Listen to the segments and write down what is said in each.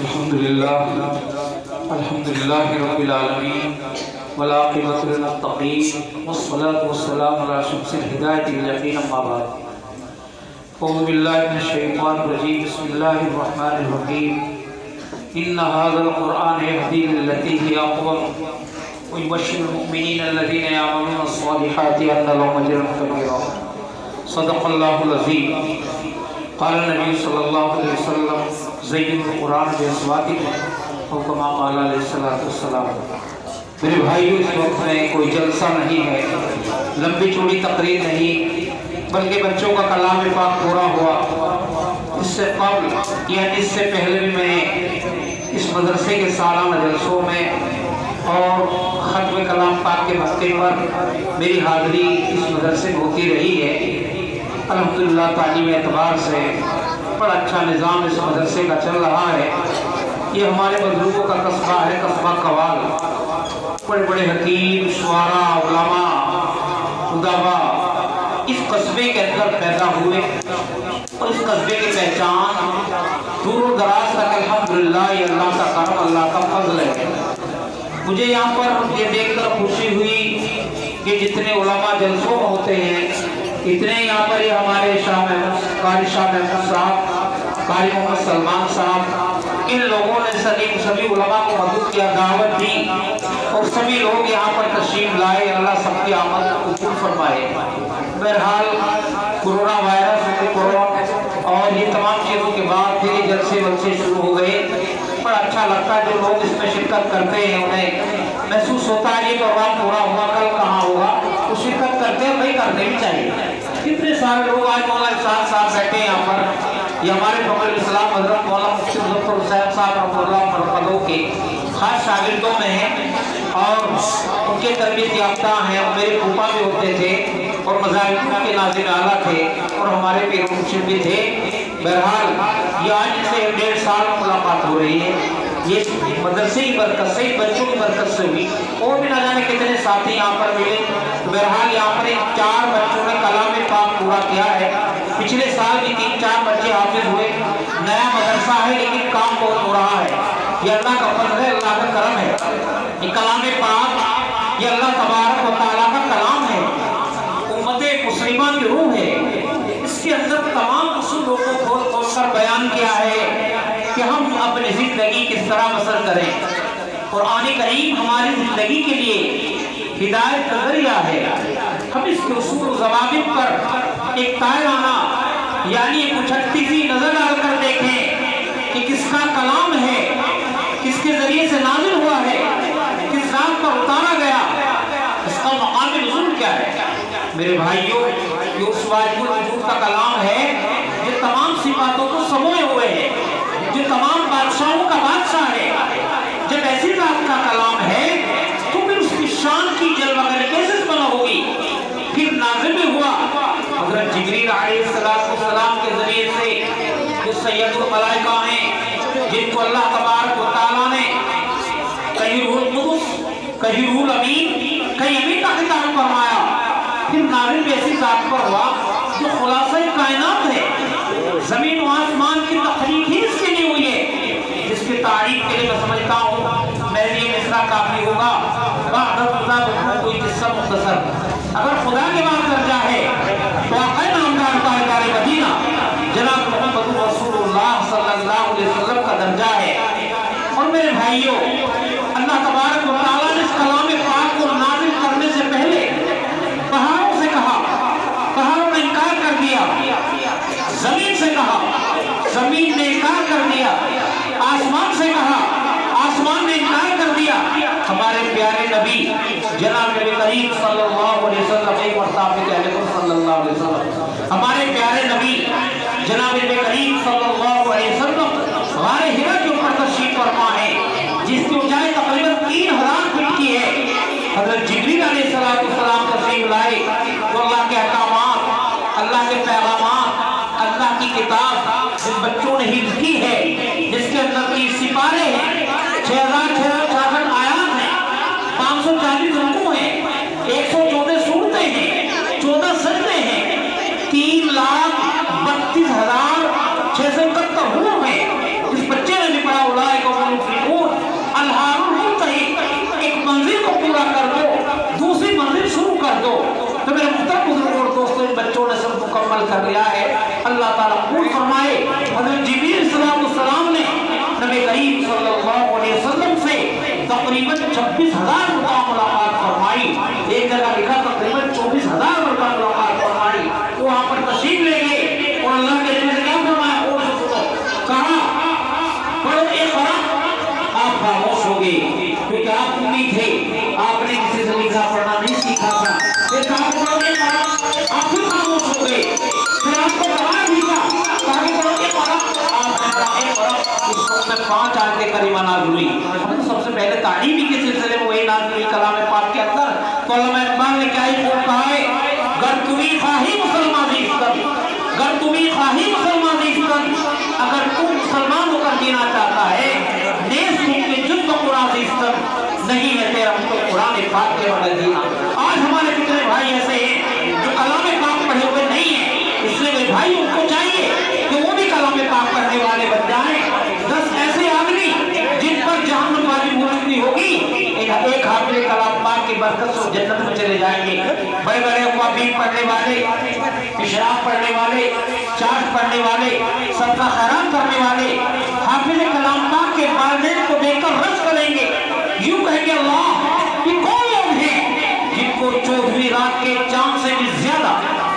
الحمد لله رب العالمين والعاقبة للمتقين والصلاة والسلام على شمس الهداية واليقين أما بعد أعوذ بالله من الشيطان الرجيم بسم الله الرحمن الرحيم إن هذا القرآن يهدي للتي هي أقوم ويبشر المؤمنين الذين يعملون الصالحات أن لهم أجرا كبيرا صدق الله العظيم قال النبي صلی اللہ علیہ وسلم زین القرآن بأصواتکم اور کما قال علیہ السلام. میرے بھائیو، اس وقت میں کوئی جلسہ نہیں ہے، لمبی چوڑی تقریر نہیں، بلکہ بچوں کا کلام پاک پورا ہوا. اس سے قبل یعنی اس سے پہلے بھی میں اس مدرسے کے سالانہ جلسوں میں اور ختم کلام پاک کے موقع پر میری حاضری اس مدرسے میں ہوتی رہی ہے. الحمدللہ تعلیم اعتبار سے بڑا اچھا نظام اس مدرسے کا چل رہا ہے. یہ ہمارے بزرگوں کا قصبہ ہے، قصبہ قوال. بڑے بڑے حکیم، شعراء، علماء، ادبا اس قصبے کے اندر پیدا ہوئے اور اس قصبے کی پہچان دور و دراز تک الحمدللہ یہ اللہ کا کرم، اللہ کا فضل ہے. مجھے یہاں پر یہ دیکھ کر خوشی ہوئی کہ جتنے علماء جلسوں میں ہوتے ہیں اتنے یہاں پر یہ ہمارے قاری شاہ محمود صاحب، قاری محمد سلمان صاحب، ان لوگوں نے سبھی علماء کو مدد کیا، دعوت دی اور سبھی لوگ یہاں پر تشریف لائے. اللہ سب کی آمد قبول فرمائے. بہرحال کورونا وائرس اور یہ تمام چیزوں کے بعد پھر یہ جلسے شروع ہو گئے. بڑا اچھا لگتا ہے جو لوگ اس میں شرکت کرتے ہیں، انہیں محسوس ہوتا ہے یہ پروگرام پورا ہوا، کل کہاں ہوگا. وہ شرکت کرتے ہیں، بھائی کرنے بھی چاہیے. کتنے سارے لوگ آج مولانا ارشاد صاحب بیٹھے ہیں یہاں پر، یہ ہمارے فخر الاسلام حضرت مولانا مفتی مظفر حسین صاحب رحمۃ اللہ مرقدوں کے خاص شاگردوں میں ہیں اور ان کے تربیت یافتہ ہیں. میرے پھوپھا بھی ہوتے تھے اور مذاہب کے ناظم اعلیٰ تھے اور ہمارے پیر مرشد بھی تھے. بہرحال یہ آج سے 1.5 سال ملاقات ہو رہی ہے. یہ مدرسے کی برکت سے، بچوں کی برکت سے ہوئی. اور بھی نہ جانے کتنے ساتھی یہاں پر ملے. بہرحال یہاں پر 4 بچوں نے کلام پاک پورا کیا ہے. پچھلے سال بھی 3-4 بچے حافظ ہوئے. نیا مدرسہ ہے لیکن کام بہت ہو رہا ہے. یہ اللہ کا فضل ہے، اللہ کا کرم ہے. یہ کلام پاک یہ اللہ تبارک و تعالیٰ کا کلام ہے، امت مسلمہ کی روح ہے. اس کے اندر تمام اصولوں کو کھول کھول کر بیان کیا ہے کہ ہم اپنی زندگی کس طرح بسر کریں. قرآن کریم ہماری زندگی کے لیے ہدایت کا ذریعہ ہے. ہم اس کے اصول و ضوابط پر ایک تائرانہ یعنی ایک اچھتی سی نظر ڈال کر دیکھیں کہ کس کا کلام ہے، کس کے ذریعے سے نازل ہوا ہے، کس ذات پر اتارا گیا، اس کا مقام نزول کیا ہے. میرے بھائیوں، یہ اس واجب الوجود کا کلام ہے جو تمام صفاتوں کو سموئے ہوئے ہے، جو تمام بادشاہوں کا بادشاہ ہے. جب ایسی ذات کا کلام ہے تو پھر اس کی شان کی جلوہ گری کیسے بنا ہوگی. پھر نازل میں ہوا حضرت جبریل علیہ السلام کے ذریعے سے، جو سید الملائکہ ہیں جن کو اللہ تبارک و تعالیٰ نے کہیں روح القدس، کہیں روح الامین، کہیں امین کا خطاب فرمایا. پھر نازل بھی ایسی ذات پر ہوا جو خلاصہ کائنات ہے. زمین و آسمان کی تخلیق ہی اس کے لیے ہوئی ہے، جس کی تعریف کے لیے میں سمجھتا ہوں میرے لیے مصرع کافی ہوگا. کوئی قصہ مختصر، اگر خدا کے بعد درجہ ہے تو آقا نامدار تاجدار مدینہ جناب محمد رسول اللہ صلی اللہ علیہ وسلم کا درجہ ہے. اور میرے بھائیوں، اللہ تبارک و تعالیٰ نے اس کلام پاک کو نازل کرنے سے پہلے پہاڑوں سے کہا، پہاڑوں نے انکار کر دیا. زمین سے کہا، زمین نے انکار کر دیا. آسمان سے کہا، آسمان نے انکار کر دیا. ہمارے پیارے نبی جناب نبی کریم صلی اللہ علیہ وسلم ایک مرتبہ کہنے کو صلی اللہ تو میرے محترم بزرگوں اور دوستوں ان بچوں نے سب مکمل کر لیا ہے. اللہ تعالیٰ قبول فرمائے. حضرت جبریل السلام نے نبی کریم صلی اللہ علیہ وسلم سے تقریباً 26,000 مرتبہ ملاقات فرمائی. ایک جگہ لکھا تقریباً 24,000 مرتبہ ملاقات فرمائی. وہ وہاں پر تشریف لے گئے اور اللہ کے نبی نے کیا فرمایا؟ کہا پڑھو اقرا. آپ خاموش ہو گئے کیونکہ آپ امید تھے, آپ نے کسی سے لکھا پڑھنا نہیں سیکھا تھا. پھر کہا پڑھو اقرا, آپ پھر خاموش ہو گئے. پھر آپ کو کہا بھیجا کہا کہ پڑھو اقرا, آپ نے پڑھا اقرا. اس وقت میں 5 آیتیں کریمہ نازل ہوئی. ہم سب سے پہلے تعلیمی کے سلسلے میں وہی نازل ہوئی کلام پاک کے اندر. تو علامہ اقبال نے کیا ہی کہا ہے, گر تمہیں خواہی مسلمان عزت, گر تمہیں خواہی مسلمان عزت, اگر تم مسلمان ہو کر جینا چاہتا ہے, نیز تم کے جن کو قرآن عزت نہیں ہے تیرا تو قرآن پاک کے بغیر جینا. آج ہمارے کتنے بھائی ایسے ہیں جو کلام پاک پڑھے ہوئے نہیں ہیں, اس لیے میرے بھائی ان کو چاہیے کہ وہ بھی کلام پاک پڑھنے والے بن جائیں. 10 ایسے آدمی جن پر جہنم واجب ہو چکی ہوگی, ایک حافظ کلام پاک کی برکت سے جنت میں چلے جائیں گے. بڑے بڑے قوابین پڑھنے والے, اشراق پڑھنے والے, چاٹ پڑھنے والے, صدقہ خیرات کرنے والے حافظ کلام پاک کے والدین کو دیکھ کر رش کریں گے, یوں کہیں گے اللہ یہ کون لوگ ہیں جن کو 14ویں رات کے چاند سے بھی زیادہ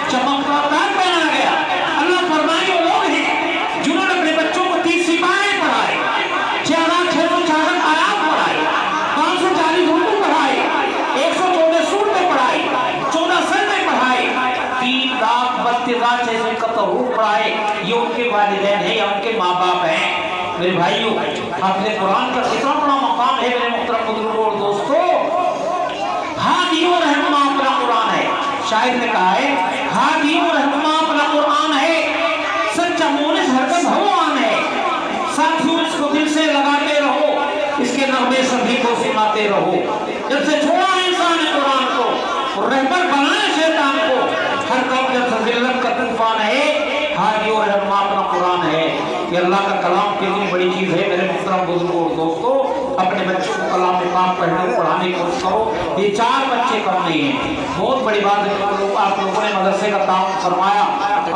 چمکتا تاج پہنایا گیا. اللہ فرمائے وہ لوگ ہیں جنہوں نے اپنے بچوں کو 30 سپارے پڑھائے, 6,666 آیات پڑھائے, 540 اردو پڑھائے, 114 سورتیں پڑھائی, 14 سجدے پڑھائے, 3,32,600 کا تحور پڑھائے. یہ ان کے والدین ہیں یا ان کے ماں باپ ہیں. میرے بھائیوں, حافظ قرآن کا کتنا بڑا مقام ہے میرے محترم بزرگوں اور دوستوں. ہادی و رہنما اپنا قرآن ہے. شاعر نے کہا ہے ہادی و رہنما اپنا قرآن ہے, سچا مونس ہرگز بھگوان ہے. ساتھیوں اس کو دل سے لگاتے رہو, اس کے نغمے سبھی کو سناتے رہو. جب سے چھوڑا انسان نے قرآن کو, رہبر بنائے شیطان کو, ہر قوم جب سے ذلت کا طوفان ہے, ہادی و رہنما اپنا قرآن ہے. یہ اللہ کا کلام کتنی بڑی چیز ہے میرے محترم بزرگوں اور دوستوں. اپنے بچوں کو کلام پاک پڑھنے پڑھانے کی کوشش کرو. یہ 4 بچے کم نہیں ہیں, بہت بڑی بات ہے. آپ لوگوں نے مدرسے کا تعاون فرمایا,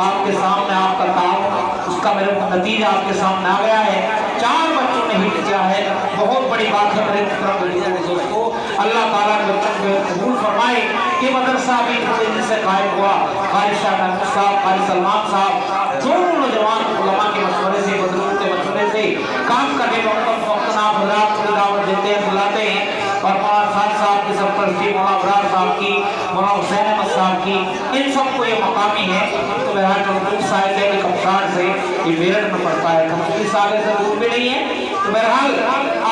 آپ کے سامنے آپ کا تعاون, اس کا میرے نتیجہ آپ کے سامنے آ گیا ہے. 4 بچوں نے ہٹ کیا ہے, بہت بڑی بات ہے میرے محترم بزرگوں اور دوستوں. اللہ تعالیٰ نے بچوں کو قبول فرمائے. یہ مدرسہ بھی تھوڑے دن سے قائم ہوا. قاری شاہ محمود صاحب, قاری سلمان صاحب, دونوں نوجوان علماء کے مشورے سے, بزرگوں کے مشورے سے کام کرنے وقت آپ حضرات کو دعوت دیتے ہیں, بلاتے ہیں. اور مولانا خان صاحب کی سرپرستی, مولانا ابرار صاحب کی, مولانا حسین احمد صاحب کی, ان سب کو یہ مقامی ہے. تو بہرحال جو سائل ہے کہ کمسار سے یہ میرٹھ میں پڑتا ہے, کمساری سالے سے دور بھی نہیں ہے. تو بہرحال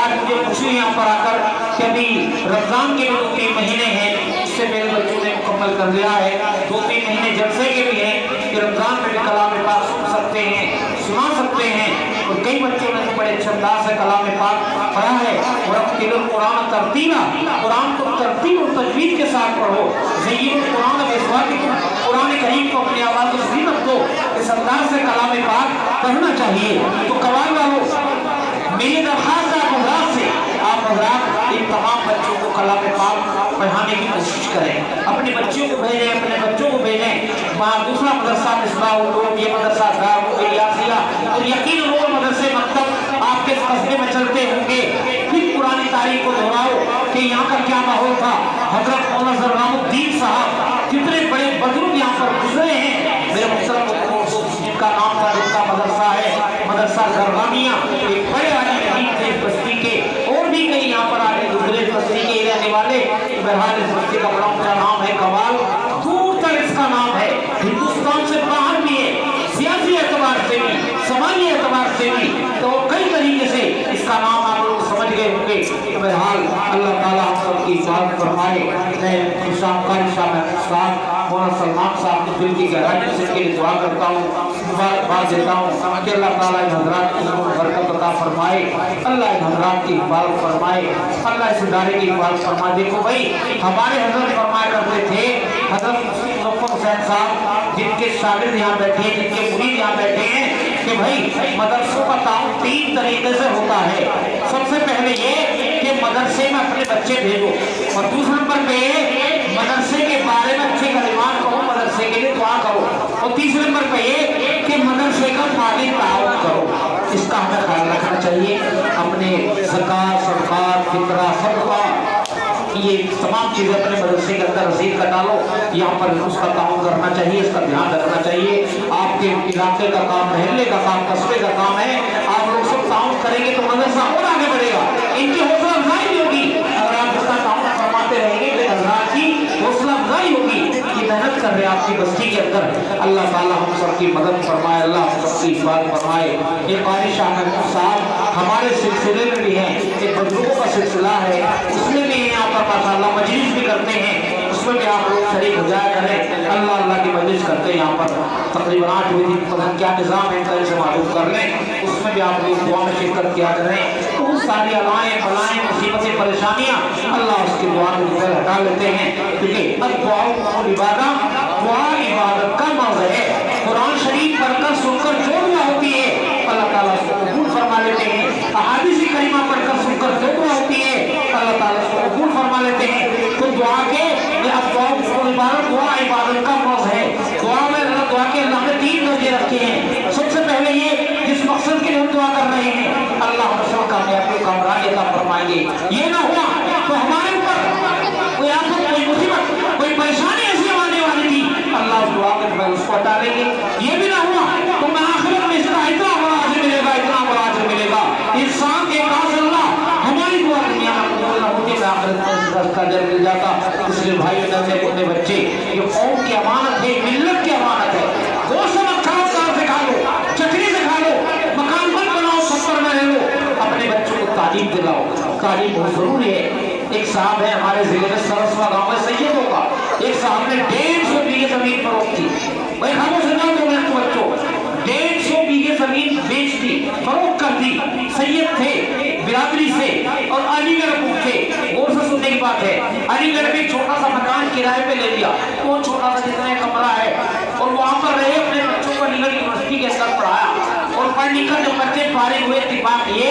آج مجھے خوشی یہاں پر آ کر کہ ابھی رمضان کے 2-3 مہینے ہیں, اس سے میرے بچوں نے مکمل کر لیا ہے. 2-3 مہینے جلسے کے بھی ہیں کہ رمضان میں بھی کلام پاک سن سکتے ہیں, سنا سکتے ہیں. اور کئی بچوں نے بڑے اچھے انداز سے کلام پاک پڑھا ہے. ورتل القرآن ترتیلا, قرآن کو ترتیب اور تجوید کے ساتھ پڑھو. زین القرآن بأصواتکم, قرآن کریم کو اپنی آواز و زینت دو. اس انداز سے کلام پاک پڑھنا چاہیے. تو قوال والو, میری درخواست ہے آپ حضرات سے, آپ حضرات ان تمام بچوں کو کلام پاک پڑھانے کی کوشش کریں. اپنے بچوں کو بھیجیں, اپنے بچوں کو بھیجیں. وہاں دوسرا مدرسہ مصباح العلوم, یہ مدرسہ دار الیاسیہ, اور یقین وہ مدرسے مکتب آپ کے قصبے میں چلتے ہوں گے. پھر پرانی تاریخ کو دہراؤ کہ یہاں کا کیا ماحول تھا. حضرت مولانا ذرام الدین صاحب کتنے بڑے بزرگ یہاں پر گزرے ہیں میرے محترم دوستوں, جن کا نام تھا, جن کا مدرسہ ہے مدرسہ زرغامیہ. ایک بڑے عالم تھے اس بستی کے, اور بھی کئی یہاں پر آگے گزرے اس بستی کے رہنے والے. بہرحال اس بستی کا بڑا اونچا نام ہے قوال, دور تک اس کا نام ہے, ہندوستان سے باہر بھی ہے, سیاسی اعتبار سے بھی, سماجی اعتبار سے بھی. تو کئی طریقے سے اس کا نام آپ لوگ سمجھ گئے ہوں گے. بہرحال اللہ تعالیٰ ہم سب کی حفاظت فرمائے. میں شاہ قاری شاہ محمود صاحب, مولانا سلمان صاحب کی دل کی گہرائی سے کے لیے دعا کرتا ہوں, مبارکباد دیتا ہوں کہ اللہ تعالیٰ ان حضرات کی برکت عطا فرمائے. اللہ ان حضرات کی حفاظت فرمائے. اللہ اس ادارے کی حفاظت فرمائے. دیکھو بھائی, ہمارے حضرت فرمایا کرتے تھے, حضرت مظفر حسین صاحب جن کے شاگرد یہاں بیٹھے ہیں, جن کے مرید یہاں بیٹھے ہیں, کہ بھائی مدرسوں کا تعاون 3 طریقے سے ہوتا ہے. سب سے پہلے یہ کہ मदरसे में अपने बच्चे भेजो। और दूसरे नंबर पे मदरसे के बारे में अच्छे कलिमात कहो, मदरसे के लिए दुआ करो। और तीसरे नंबर पे ये कि मदरसे का माली ताउन करो, इसका हमें ख्याल रखना चाहिए। अपने ज़कात, सदक़ात, फितरा, सदका, ये तमाम चीज़ें अपने मदरसे के अंदर रसीद का डालो, यहाँ पर उसका ताउन करना चाहिए, इसका ध्यान रखना चाहिए। आपके इलाके का काम, महल्ले का काम, कस्बे का काम है, आप लोग सब ताउन करेंगे तो मदरसा और आगे बढ़ेगा, इनकी हौसला अफजाई भी होगी। अगर आप इसका ताउन फरमाते रहेंगे तो हज़रात की हौसला अफजाई होगी कि मेहनत कर रहे हैं आपकी बस्ती के अंदर। अल्लाह ताला हम सबकी मदद फरमाए, अल्लाह हम सबकी हिफाजत फरमाए। एक क़ारी शाह महमूद साहब हमारे सिलसिले में भी हैं, एक बुजुर्गों का सिलसिला है, उसमें भी यहाँ पर माशाअल्लाह मजलिस भी करते हैं, उसमें भी आप लोग शरीक हो जाया करें। अल्लाह अल्लाह की मजलिस करते हैं यहाँ पर तकरीबन 8 बजे पता क्या निज़ाम है इनका, इसे मालूम कर लें, उसमें भी आप लोग दुआ में शिरकत किया करें। बहुत सारी अलाएँ बलाएँ मुसीबतें परेशानियाँ अल्लाह उसकी दुआ में हटा लेते हैं, क्योंकि दुआ इबादत का मौज़ है। कुरान शरीफ पढ़कर सुनकर जो दुआ होती है अल्लाह ताला उसको कबूल फरमा लेते हैं। अहादीस करीमा पढ़कर सुनकर जो दुआ होती है अल्लाह ताला उसको कबूल फरमा लेते हैं। तो दुआ के दुआ इबादत का मौज़ है। दुआ में दुआ के अल्लाह ने 3 दर्जे रखे हैं। सबसे पहले ये जिस मकसद के लिए हम दुआ कर रहे हैं अल्लाह हम कामयाबी कामरानी अता फरमाएंगे। ये ना हुआ तो हमारे ऊपर कोई आफत, कोई मुसीबत, कोई परेशानी ऐसी आने वाली थी, अल्लाह उस दुआ में उसको हटा लेंगे। ये भी ना हुआ तो मैं आखिरत में इसका इतना बड़ा अजर मिलेगा, इतना बड़ा अजर मिलेगा। इंसान के पास अल्लाह हमारी दुआ दुनिया में कबूल न होती, आखिरत में इसका अजर मिल जाता। इसलिए भाई अपने बच्चे, ये कौम की अमानत है, मिल्लत की अमानत है। गोश्त मत खाओ, दाल से खा लो, चटनी से खा लो, मकान मत बनाओ, छप्पर में रह लो, अपने बच्चों को तालीम दिलाओ। तालीम बहुत जरूरी है। एक साहब है हमारे जिले में सरसवा गांव में सैयदों का, एक साहब ने 150 बीघे जमीन फरोख्त की। भाई खामोश हो जाओ तो बच्चों, 150 बीघे जमीन बेच दी, फरोख्त कर दी। सैयद थे, बिरादरी से, और अलीगढ़ थे। और से सुनने की बात है, अलीगढ़ में छोटा सा मकान किराए पे ले लिया, वो छोटा सा जितना कमरा है, और वहां पर रहे, अपने बच्चों को अलीगढ़ यूनिवर्सिटी के अंदर पढ़ाया। और पढ़ लिख कर जब बच्चे फारिग हुए, इत्तेफाक ये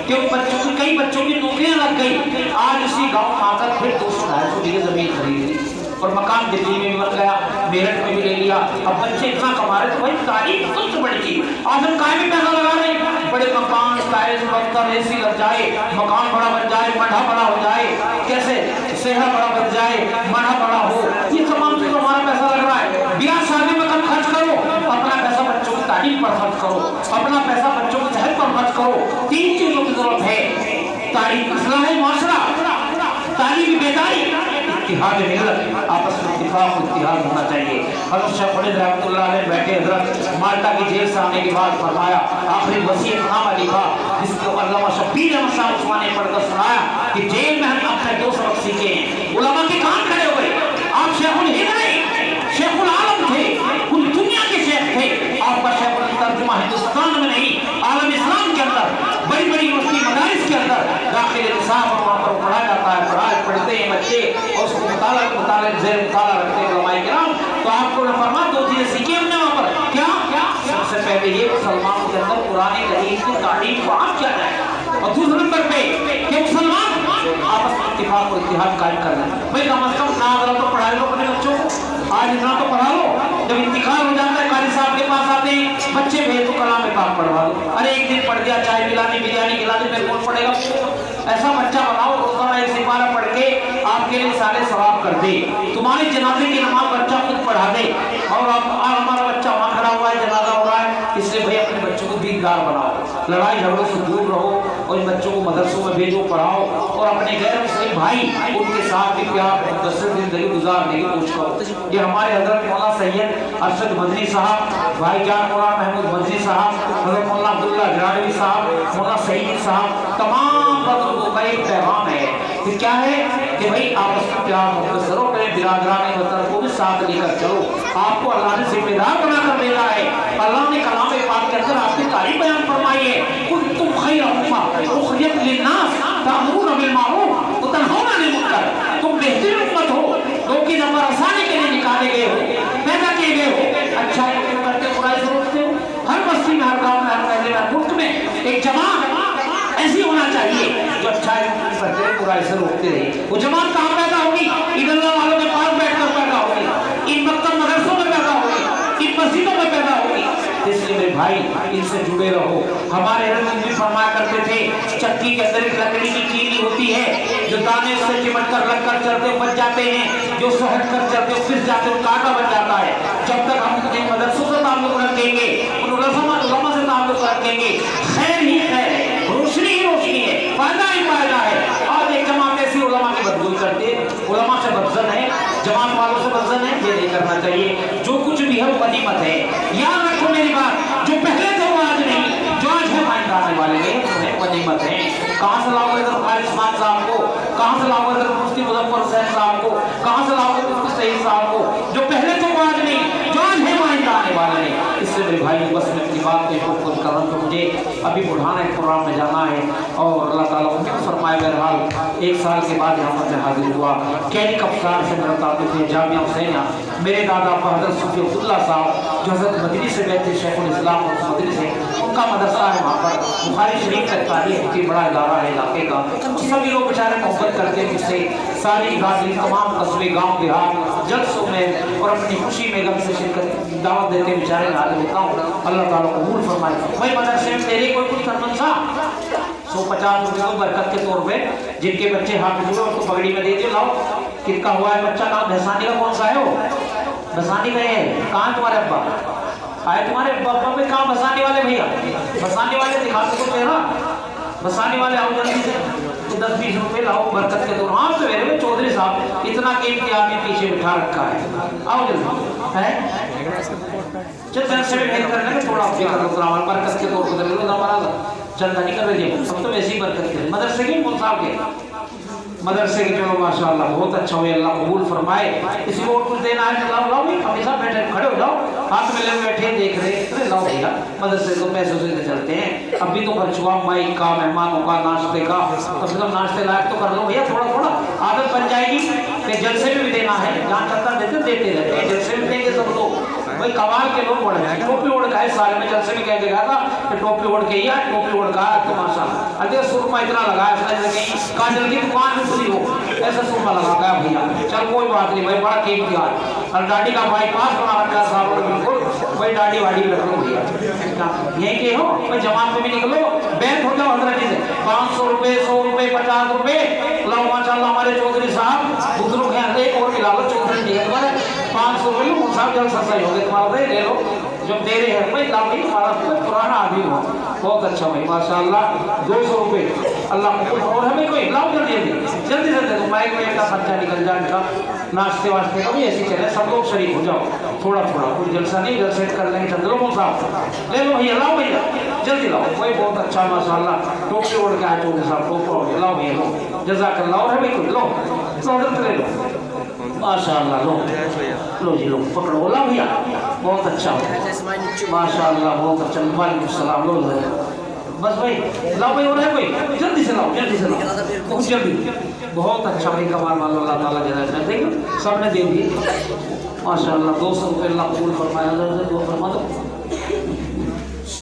कि बच्चों की, कई बच्चों की नौकरियां लग गई। आज उसी गांव में आकर फिर 200-250 बीघे जमीन खरीदी और मकान दिल्ली में भी बन गया, मेरठ में भी ले लिया। अब बच्चे इतना कमा रहे, तो भाई तारीफ सबसे बड़ी चीज। आज हम काय में पैसा लगा रहे हैं, बड़े मकान, टाइल्स, पत्थर, एसी लग जाए, मकान बड़ा बन जाए, मढ़ा बड़ा हो जाए, कैसे सेहरा बड़ा बन जाए, मढ़ा बड़ा हो, ये तमाम चीज हमारा पैसा लग रहा है। ब्याह शादी में कम खर्च करो, अपना पैसा बच्चों की तालीम पर खर्च करो, अपना पैसा बच्चों की सेहत पर खर्च करो। 3 चीजों की जरूरत है, तालीम, इस्लाह, माशरा, तालीम, बेदारी, इत्तिहाद मिल्लत, आपस में इत्तिफाक इत्तिहाद होना चाहिए। हज़रत शेख खुलीद रहमतुल्लाह अलैह बैठे, हज़रत माल्टा की जेल से आने के बाद फरमाया, आखिरी वसीयतनामा लिखा, जिसको अल्लामा शब्बीर अहमद साहब उस्मानी ने पढ़कर सुनाया कि जेल में हम अपने 2 सबक सीखे हैं। उलमा के कान खड़े हुए, आप शेखुल हिंद नहीं, शेखुल आलम थे, पूरी दुनिया के शेख थे। आपका शेखुल तर्जुमा हिंदुस्तान में नहीं, आलम इस्लाम के अंदर, बड़ी बड़ी यूनिवर्सिटी मदारिस के अंदर दाखिल निसाब और वहाँ पर पढ़ाया जाता है, पढ़ते हैं बच्चे, और उसको मुताला ज़ेर मुताला रखते हैं उलमाए किराम। तो आपको फरमा 2 चीजें सीखी हमने वहाँ पर, क्या क्या? सबसे पहले ये मुसलमानों के अंदर कुरान करीम की तारीफ वहाँ किया जाए, और दूसरे नंबर पे कि मुसलमान आपस में इत्तिफाक और इत्तिहाद कायम कर लें। भाई कम अज कम ना अगर तो पढ़ा लो अपने बच्चों को, आज इतना तो पढ़ा लो, जब इंतकाल हो जाता है कारी साहब के पास आते हैं, बच्चे भेज तो कलाम पाक पढ़वा दो। अरे एक दिन पढ़ दिया, चाय पिलानी, बिरयानी खिलानी, फिर कौन पढ़ेगा? ऐसा बच्चा बनाओ रोजाना 1 सिपारा पढ़ के आपके लिए सारे सवाब कर दे, तुम्हारे जनाजे की नमाज बच्चा खुद पढ़ा दे। और अब हमारा बच्चा वहाँ खड़ा हुआ है, जनाजा हो रहा है, इसलिए भाई अपने बच्चों को दीनदार बनाओ, लड़ाई झगड़ों से दूर रहो, और बच्चों को मदरसों में भेजो, पढ़ाओ, और अपने गैर मुस्लिम भाई उनके साथ भी प्यार मुदस्सिर जिंदगी गुजारने की कोशिश करो। ये हमारे हजरत मौलाना सैयद अरशद मदनी साहब, भाईजान मौलाना महमूद मदनी साहब, हजरत मौलाना अब्दुल्ला गिरानी साहब, मौलाना सईद साहब, तमाम बुजुर्गों का एक पैगाम है कि क्या है कि भाई आपस में प्यार मुख्तसर करें, बिरादरान वतन को भी साथ लेकर चलो। आपको अल्लाह ने जिम्मेदार बनाकर भेजा है। अल्लाह ने कलाम पाक के अंदर आपकी तारीफ बयान फरमाई है, कुंतुम खैर उम्मा उखरिजत लिन्नास तामुरून बिल मारूफ व तनहौना अनिल मुनकर, तुम बेहतरीन उम्मत हो, लोगों की नफर आसानी के लिए निकाले गए हो, पैदा किए गए हो, अच्छाई को करके बुराई से रोकते हो। हर बस्ती में, हर गाँव में, हर महल्ले में, हर मुल्क में एक जमात ऐसी होना चाहिए जो अच्छा है करते रहे, बुराई से रोकते रहे। वो जमात कहाँ पैदा होगी? इन अल्लाह वालों के पास बैठकर पैदा होगी, इन मक्तब मदरसों में पैदा होगी, इन मस्जिदों में पैदा होगी। इसलिए मेरे भाई इनसे जुड़े रहो। हमारे रसूल भी फरमाया करते थे, चक्की के अंदर एक लकड़ी की कीली होती है, जो दाने से चिमट कर लग कर चलते बच जाते हैं, जो सहट कर चलते फिस जाते हो कांटा बन जाता है। जब तक हम इन मदरसों से ताल्लुक रखेंगे, उन उलमा से ताल्लुक रखेंगे, खैर ही खैर है, रोशनी ही रोशनी है, फायदा ही फायदा है। और एक जमात ऐसी उलमा की बदगुई करती है, उलमा से बदजन है, जमात वालों से बदजन है, ये नहीं करना चाहिए। जो कुछ भी है वो गनीमत है। याद रखो मेरी बात, जो पहले थे वो आज नहीं, जो आज है माइंड आने वाले हैं वो गनीमत है। कहाँ से लाओगे इधर फारिस खान साहब को, कहाँ से लाओगे इधर मुफ्ती मुजफ्फर हुसैन साहब को, कहाँ से लाओगे मुफ्ती सईद साहब को? जो पहले थे वो आज नहीं, जो आज है माइंड आने वाले हैं। इससे मेरे भाई बस मैं अपनी बात के ऊपर कर रहा हूँ, तो मुझे अभी बुढ़ाना कुरान में जाना है और अल्लाह ताला को क्या फरमाए। बहरहाल 1 साल के बाद यहाँ पर हाजिर हुआ। कैरी कफ्तार से मेरा ताल्लुक है, जामिया हुसैनिया। मेरे दादा हज़रत सूफी अब्दुल्ला साहब जो हज़रत मदनी से बैठे शेखुल इस्लाम और मदनी से, उनका मदरसा है वहाँ पर, बुखारी शरीफ तक तारीख की बड़ा इदारा है इलाके का। सभी लोग बेचारे मोहब्बत करते हैं मुझसे, सारी बरादरी तमाम कस्बे गाँव देहात जलसों में और अपनी खुशी में गम से शिरकत दावत देते बेचारे हाजिर होता हूँ। अल्लाह ताला कबूल फरमाए। भाई मदरसे में तेरे कोई कुछ करमन सा 150 रुपये को बरकत के तौर पे, जिनके बच्चे हाथ जुड़े उनको पगड़ी में दे दियो। लाओ किसका हुआ है बच्चा? नाम भैसानी का कौन सा है? वो भैसानी का है। कहाँ तुम्हारे अब्बा आए? तुम्हारे अब्बा में कहाँ भसाने वाले? भैया भसाने वाले दिखा दो चेहरा, भसाने वाले आओ जल्दी से। 10-20 रुपये लाओ बरकत के तौर। हाँ सवेरे में चौधरी साहब इतना कीमती आदमी पीछे बिठा रखा है, आओ जल्दी है। चल जैसे भी भेद करने में थोड़ा फिक्र लो, बरकत के तौर पर लो, हमारा चंदा नहीं कर रही है, सब तो वैसे ही बरकत के मदरसे के कौन साहब के मदरसे के। चलो माशाअल्लाह बहुत अच्छा हुआ, अल्लाह कबूल फरमाए। किसी को और कुछ देना है तो लाओ, भी हमेशा बैठे खड़े हो जाओ, हाथ में ले बैठे देख रहे, अरे लाओ भैया, मदरसे तो पैसों से चलते हैं। अभी तो खर्च हुआ माइक का, मेहमानों का, नाश्ते का, कम से कम नाश्ते लायक तो कर लो भैया। थोड़ा थोड़ा आदत बन जाएगी कि जलसे में भी देना है, जहाँ चलता देते रहते हैं, जलसे में देंगे सब लोग। भाई कमाल के लोग बढ़ जाए। टोपी ओढ़ का है, सारे में जलसे में कह के गया था कि टोपी ओढ़ के ही है, टोपी ओढ़ का तो माशाअल्लाह। अरे सुरमा इतना लगाया काजल की दुकान में खुली हो, ऐसा सुरमा लगा गया भैया। चल कोई बात नहीं भाई, बड़ा कीमती है। और दाढ़ी का बाईपास बना रखा है साहब बिल्कुल, वही दाढ़ी वाड़ी भी रख लो भैया। यहीं के हो भाई, जमात में भी निकलो, बैंक हो जाओ हजरत जी से 500 रुपये, 100 रुपये, 50 रुपये लाओ। माशाअल्लाह हमारे चौधरी साहब बुजुर्ग हैं, एक और मिला लो चौधरी जी है तुम्हारे 500 रुपये लो साहब, जल्द सस्ता हो गए तुम्हारा, ले लो जब दे रहे हैं भाई। लाओ तुम्हारा पुराना आदमी हो, बहुत अच्छा भाई माशाअल्लाह। 200 रुपये अल्लाह को, और हमें कोई लाओ जल्दी जल्दी जल्दी से दे दो, माइक में का खर्चा निकल जाए इनका, नाश्ते वास्ते का भी ऐसे चले, सब लोग शरीक हो जाओ थोड़ा थोड़ा, कोई जलसा नहीं, जल सेट कर लेंगे। चंद्रो कौन साहब ले लो भैया, लाओ भैया जल्दी लाओ भाई, बहुत अच्छा माशाअल्लाह। टोपी ओढ़ के आए चौधरी साहब, टोपी लाओ भैया, लो जज़ाकल्लाह। और है भाई कोई लो हजरत ले लो माशाअल्लाह, लो जी लो पकड़ो, ला भैया बहुत अच्छा माशाअल्लाह, बहुत अच्छा। वालेकुम सलाम, लो बस भाई लाओ भाई, और है कोई? जल्दी से लाओ, जल्दी से लाओ, बहुत जल्दी। बहुत अच्छा भाई, कमाल मानो अल्लाह ताला जज़ा देगा, सबने दे दिए माशाअल्लाह। 200 रुपये अल्लाह कबूल फरमाया, फरमा दो।